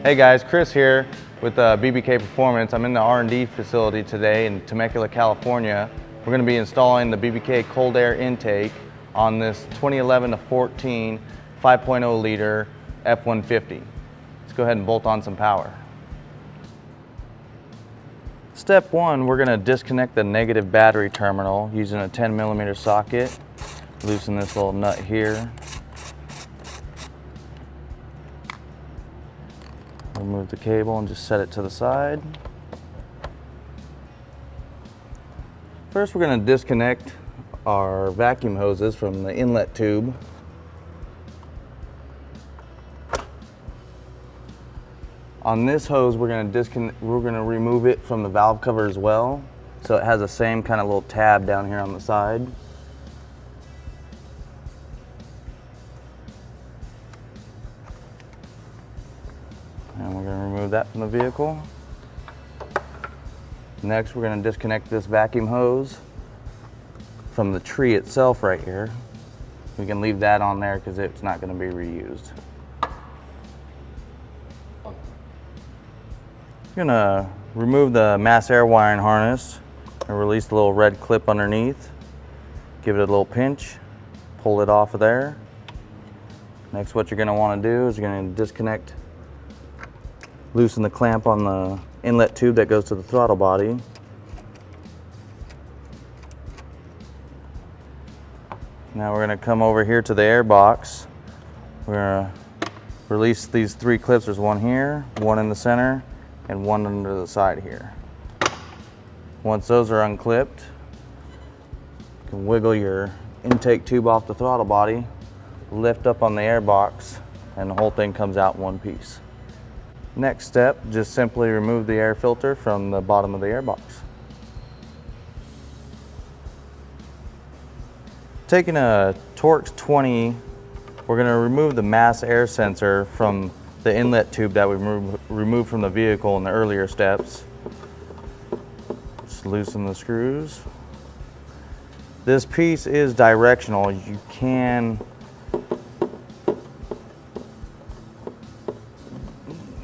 Hey guys, Chris here with BBK Performance. I'm in the R&D facility today in Temecula, California. We're going to be installing the BBK cold air intake on this 2011 to 14 5.0 liter F150. Let's go ahead and bolt on some power. Step one, we're going to disconnect the negative battery terminal using a 10mm socket. Loosen this little nut here. Remove the cable and just set it to the side. First, we're going to disconnect our vacuum hoses from the inlet tube. On this hose, we're going to remove it from the valve cover as well, so it has the same kind of little tab down here on the side. And we're going to remove that from the vehicle. Next, we're going to disconnect this vacuum hose from the tree itself right here. We can leave that on there because it's not going to be reused. I'm going to remove the mass air wiring harness and release the little red clip underneath. Give it a little pinch, pull it off of there. Next, what you're going to want to do is you're going to disconnect, loosen the clamp on the inlet tube that goes to the throttle body. Now we're going to come over here to the air box. We're going to release these three clips. There's one here, one in the center, and one under the side here. Once those are unclipped, you can wiggle your intake tube off the throttle body, lift up on the air box, and the whole thing comes out in one piece. Next step, just simply remove the air filter from the bottom of the air box. Taking a Torx 20, we're going to remove the mass air sensor from the inlet tube that we removed from the vehicle in the earlier steps. Just loosen the screws. This piece is directional. You can, I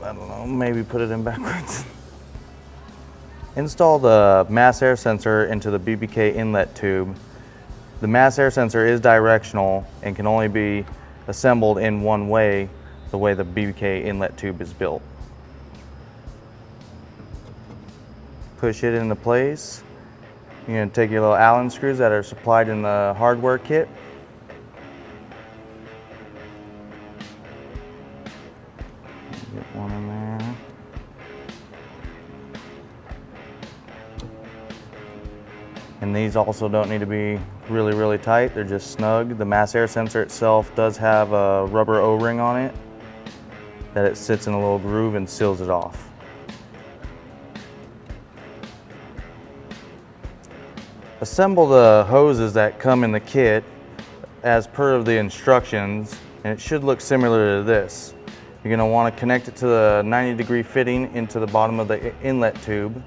don't know, maybe put it in backwards. Install the mass air sensor into the BBK inlet tube. The mass air sensor is directional and can only be assembled in one way, the way the BBK inlet tube is built. Push it into place. You're going to take your little Allen screws that are supplied in the hardware kit. Get one in there. And these also don't need to be really tight, they're just snug. The mass air sensor itself does have a rubber O-ring on it that it sits in a little groove and seals it off. Assemble the hoses that come in the kit as per the instructions, and it should look similar to this. You're going to want to connect it to the 90-degree fitting into the bottom of the inlet tube.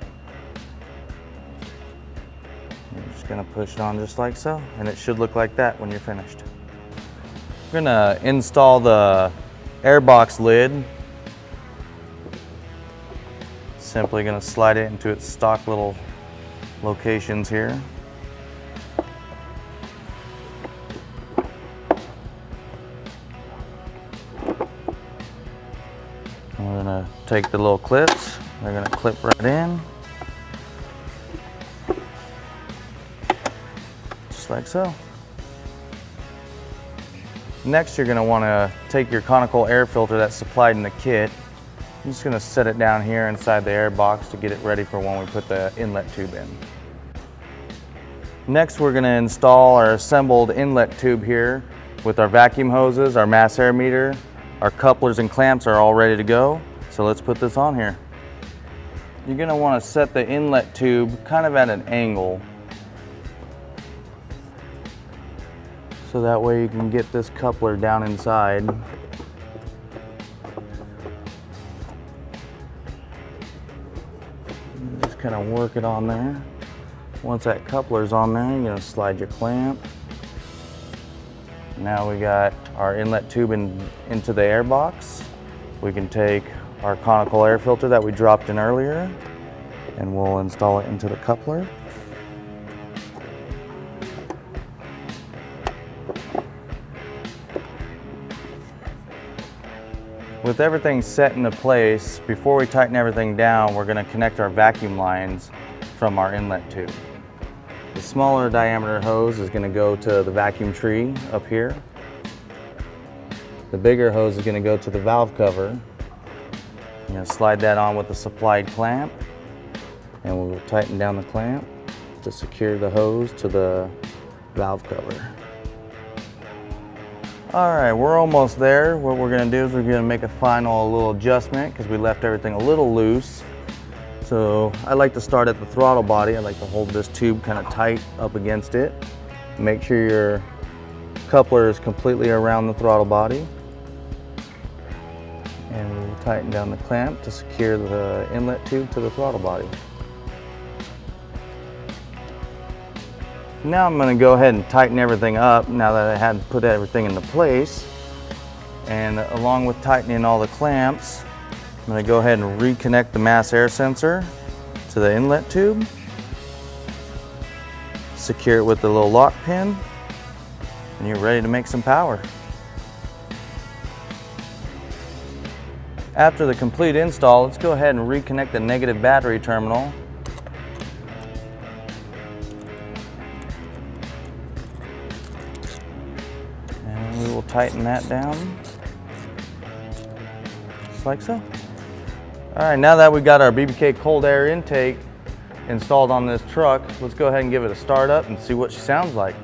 You're just going to push it on just like so, and it should look like that when you're finished. We're going to install the airbox lid. Simply going to slide it into its stock little locations here. We're going to take the little clips, they're going to clip right in. Just like so. Next, you're going to want to take your conical air filter that's supplied in the kit. I'm just going to set it down here inside the air box to get it ready for when we put the inlet tube in. Next, we're going to install our assembled inlet tube here with our vacuum hoses, our mass air meter, our couplers and clamps are all ready to go. So let's put this on here. You're going to want to set the inlet tube kind of at an angle, so that way you can get this coupler down inside. Just kind of work it on there. Once that coupler's on there, you're going to slide your clamp. Now we got our inlet tube into the air box. We can take our conical air filter that we dropped in earlier and we'll install it into the coupler. With everything set into place, before we tighten everything down, we're going to connect our vacuum lines from our inlet tube. The smaller diameter hose is going to go to the vacuum tree up here. The bigger hose is going to go to the valve cover. I'm going to slide that on with the supplied clamp, and we'll tighten down the clamp to secure the hose to the valve cover. Alright, we're almost there. What we're going to do is we're going to make a final little adjustment because we left everything a little loose. So I like to start at the throttle body. I like to hold this tube kind of tight up against it. Make sure your coupler is completely around the throttle body. And we'll tighten down the clamp to secure the inlet tube to the throttle body. Now I'm going to go ahead and tighten everything up now that I had put everything into place. And along with tightening all the clamps, I'm going to go ahead and reconnect the mass air sensor to the inlet tube. Secure it with the little lock pin, and you're ready to make some power. After the complete install, let's go ahead and reconnect the negative battery terminal. And we will tighten that down, just like so. All right, now that we got our BBK cold air intake installed on this truck, let's go ahead and give it a start up and see what she sounds like.